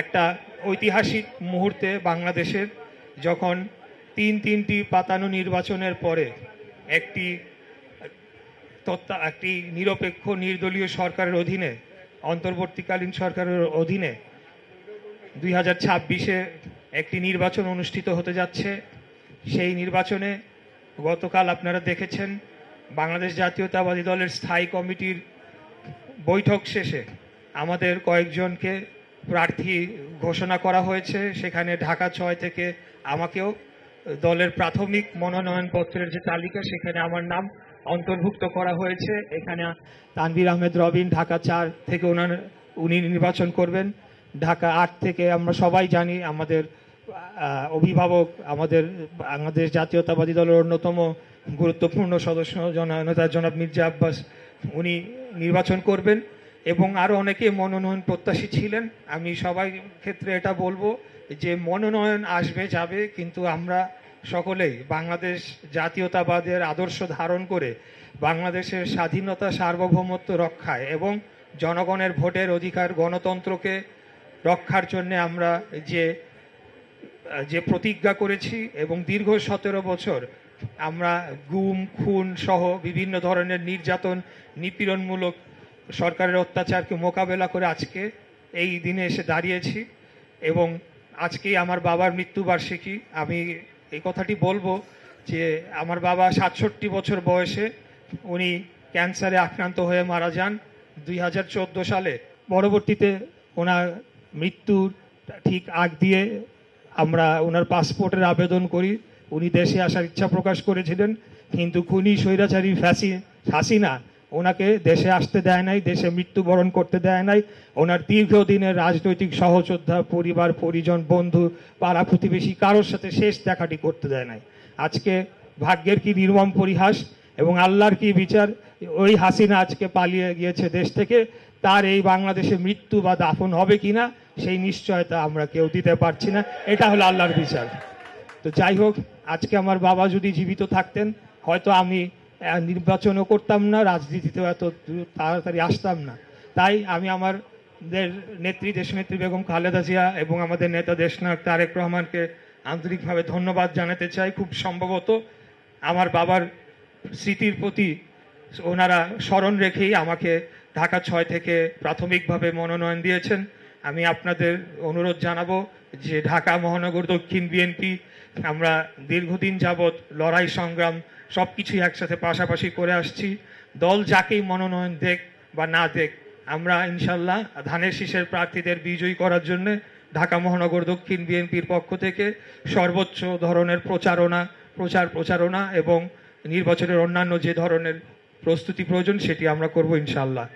একটা ঐতিহাসিক মুহূর্তে বাংলাদেশের, যখন তিনটি পাতানো নির্বাচনের পরে একটি একটি নিরপেক্ষ নির্দলীয় সরকারের অধীনে, অন্তর্বর্তীকালীন সরকারের অধীনে 2026-এ একটি নির্বাচন অনুষ্ঠিত হতে যাচ্ছে। সেই নির্বাচনে গতকাল আপনারা দেখেছেন বাংলাদেশ জাতীয়তাবাদী দলের স্থায়ী কমিটির বৈঠক শেষে আমাদের কয়েকজনকে প্রার্থী ঘোষণা করা হয়েছে। সেখানে ঢাকা 6 থেকে আমাকেও দলের প্রাথমিক মনোনয়নপত্রের যে তালিকা, সেখানে আমার নাম অন্তর্ভুক্ত করা হয়েছে। এখানে তানভীর আহমেদ রবিন ঢাকা 4 থেকে উনি নির্বাচন করবেন। ঢাকা 8 থেকে আমরা সবাই জানি আমাদের অভিভাবক, আমাদের বাংলাদেশ জাতীয়তাবাদী দলের অন্যতম গুরুত্বপূর্ণ সদস্য নেতা জনাব মির্জা আব্বাস, উনি নির্বাচন করবেন। এবং আরও অনেকে মনোনয়ন প্রত্যাশী ছিলেন। আমি সবাই ক্ষেত্রে এটা বলবো যে মনোনয়ন আসবে যাবে, কিন্তু আমরা সকলেই বাংলাদেশ জাতীয়তাবাদের আদর্শ ধারণ করে বাংলাদেশের স্বাধীনতা সার্বভৌমত্ব রক্ষায় এবং জনগণের ভোটের অধিকার গণতন্ত্রকে রক্ষার জন্য আমরা যে প্রতিজ্ঞা করেছি এবং দীর্ঘ 17 বছর আমরা গুম খুন সহ বিভিন্ন ধরনের নির্যাতন নিপীড়নমূলক সরকারের অত্যাচারকে মোকাবেলা করে আজকে এই দিনে এসে দাঁড়িয়েছি। এবং আজকেই আমার বাবার মৃত্যুবার্ষিকী। আমি এই কথাটি বলবো যে আমার বাবা 67 বছর বয়সে উনি ক্যান্সারে আক্রান্ত হয়ে মারা যান 2014 সালে। পরবর্তীতে ওনার মৃত্যুর ঠিক আগ দিয়ে আমরা ওনার পাসপোর্টের আবেদন করি। উনি দেশে আসার ইচ্ছা প্রকাশ করেছিলেন, কিন্তু খুনি স্বৈরাচারী হাসিনা ওনাকে দেশে আসতে দেয় নাই, দেশে মৃত্যুবরণ করতে দেয় নাই। ওনার দীর্ঘদিনের রাজনৈতিক সহযোদ্ধা, পরিবার পরিজন, বন্ধু, পাড়া প্রতিবেশী কারোর সাথে শেষ দেখাটি করতে দেয় নাই। আজকে ভাগ্যের কি নির্মম পরিহাস এবং আল্লাহর কি বিচার, ওই হাসিনা আজকে পালিয়ে গিয়েছে দেশ থেকে। তার এই বাংলাদেশে মৃত্যু বা দাফন হবে কিনা সেই নিশ্চয়তা আমরা কেউ দিতে পারছি না। এটা হলো আল্লাহর বিচার। তো যাই হোক, আজকে আমার বাবা যদি জীবিত থাকতেন হয়তো আমি নির্বাচনও করতাম না, রাজনীতিতেও এত তাড়াতাড়ি আসতাম না। তাই আমি আমাদের নেত্রী, দেশনেত্রী বেগম খালেদা জিয়া এবং আমাদের নেতা দেশনায়ক তারেক রহমানকে আন্তরিকভাবে ধন্যবাদ জানাতে চাই। খুব সম্ভবত আমার বাবার স্মৃতির প্রতি ওনারা স্মরণ রেখেই আমাকে ঢাকা 6 থেকে প্রাথমিকভাবে মনোনয়ন দিয়েছেন। আমি আপনাদের অনুরোধ জানাবো যে ঢাকা মহানগর দক্ষিণ বিএনপি আমরা দীর্ঘদিন যাবৎ লড়াই সংগ্রাম সব কিছুই একসাথে পাশাপাশি করে আসছি। দল যাকেই মনোনয়ন দেখ বা না দেখ, আমরা ইনশাল্লাহ ধানের শীষের প্রার্থীদের বিজয়ী করার জন্য ঢাকা মহানগর দক্ষিণ বিএনপির পক্ষ থেকে সর্বোচ্চ ধরনের প্রচারণা এবং নির্বাচনের অন্যান্য যে ধরনের প্রস্তুতি প্রয়োজন সেটি আমরা করব ইনশাল্লাহ।